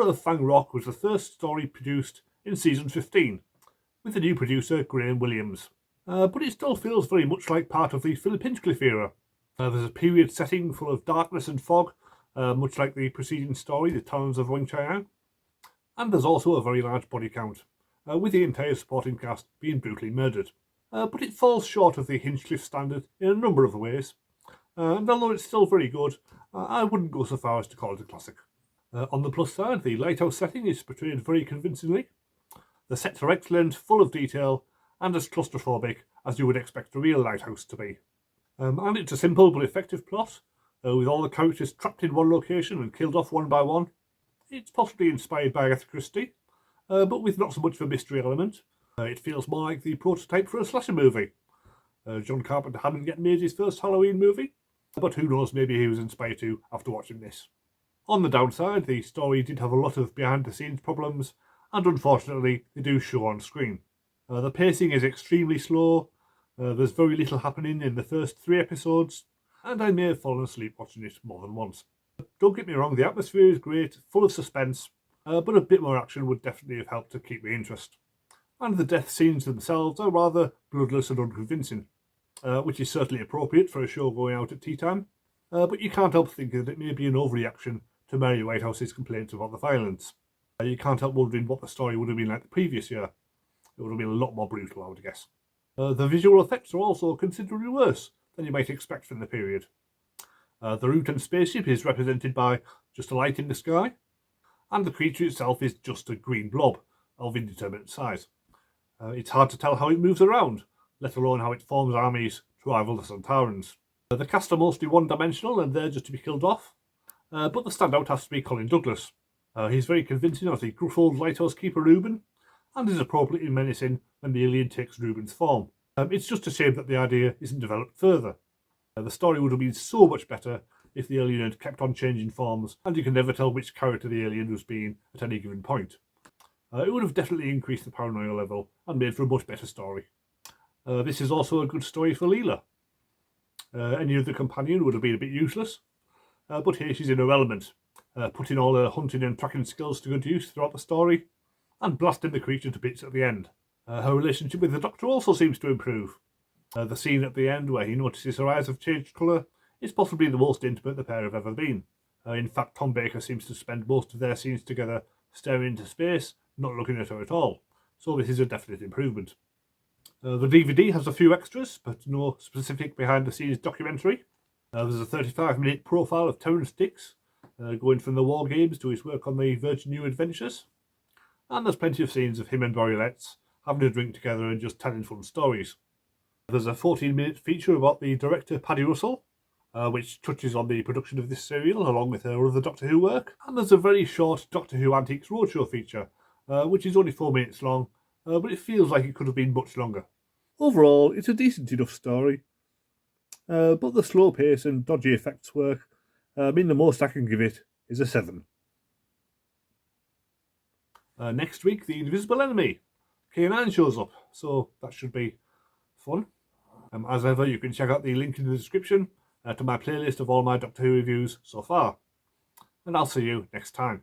Horror of Fang Rock was the first story produced in season 15, with the new producer Graham Williams. But it still feels very much like part of the Philip Hinchcliffe era. There's a period setting full of darkness and fog, much like the preceding story, The Talons of Weng Chiang. And there's also a very large body count, with the entire supporting cast being brutally murdered. But it falls short of the Hinchcliffe standard in a number of ways. And although it's still very good, I wouldn't go so far as to call it a classic. On the plus side, the lighthouse setting is portrayed very convincingly. The sets are excellent, full of detail, and as claustrophobic as you would expect a real lighthouse to be. And it's a simple but effective plot, with all the characters trapped in one location and killed off one by one. It's possibly inspired by Agatha Christie, but with not so much of a mystery element. It feels more like the prototype for a slasher movie. John Carpenter hadn't yet made his first Halloween movie, but who knows, maybe he was inspired to after watching this. On the downside, the story did have a lot of behind-the-scenes problems, and unfortunately, they do show on screen. The pacing is extremely slow, there's very little happening in the first 3 episodes, and I may have fallen asleep watching it more than once. Don't get me wrong, the atmosphere is great, full of suspense, but a bit more action would definitely have helped to keep my interest. And the death scenes themselves are rather bloodless and unconvincing, which is certainly appropriate for a show going out at tea time, but you can't help thinking that it may be an overreaction to Mary Whitehouse's complaints about the violence. You can't help wondering what the story would have been like the previous year. It would have been a lot more brutal, I would guess. The visual effects are also considerably worse than you might expect from the period. The Rutan spaceship is represented by just a light in the sky, and the creature itself is just a green blob of indeterminate size. It's hard to tell how it moves around, let alone how it forms armies to rival the Santarans. The cast are mostly one-dimensional and they're just to be killed off, but the standout has to be Colin Douglas. He's very convincing as the gruff old lighthouse keeper Reuben, and is appropriately menacing when the alien takes Reuben's form. It's just a shame that the idea isn't developed further. The story would have been so much better if the alien had kept on changing forms, and you can never tell which character the alien was being at any given point. It would have definitely increased the paranoia level and made for a much better story. This is also a good story for Leela. Any other companion would have been a bit useless, but here she's in her element, putting all her hunting and tracking skills to good use throughout the story, and blasting the creature to bits at the end. Her relationship with the Doctor also seems to improve. The scene at the end where he notices her eyes have changed colour is possibly the most intimate the pair have ever been. In fact, Tom Baker seems to spend most of their scenes together staring into space, not looking at her at all, so this is a definite improvement. The DVD has a few extras, but no specific behind-the-scenes documentary. There's a 35-minute profile of Terrence Dix, going from the War Games to his work on the Virgin New Adventures. And there's plenty of scenes of him and Boreletts having a drink together and just telling fun stories. There's a 14-minute feature about the director Paddy Russell, which touches on the production of this serial along with her other Doctor Who work. And there's a very short Doctor Who Antiques Roadshow feature, which is only 4 minutes long, but it feels like it could have been much longer. Overall, it's a decent enough story, but the slow pace and dodgy effects work mean the most I can give it is a 7. Next week, The Invisible Enemy. K9 shows up, so that should be fun. As ever, you can check out the link in the description to my playlist of all my Doctor Who reviews so far. And I'll see you next time.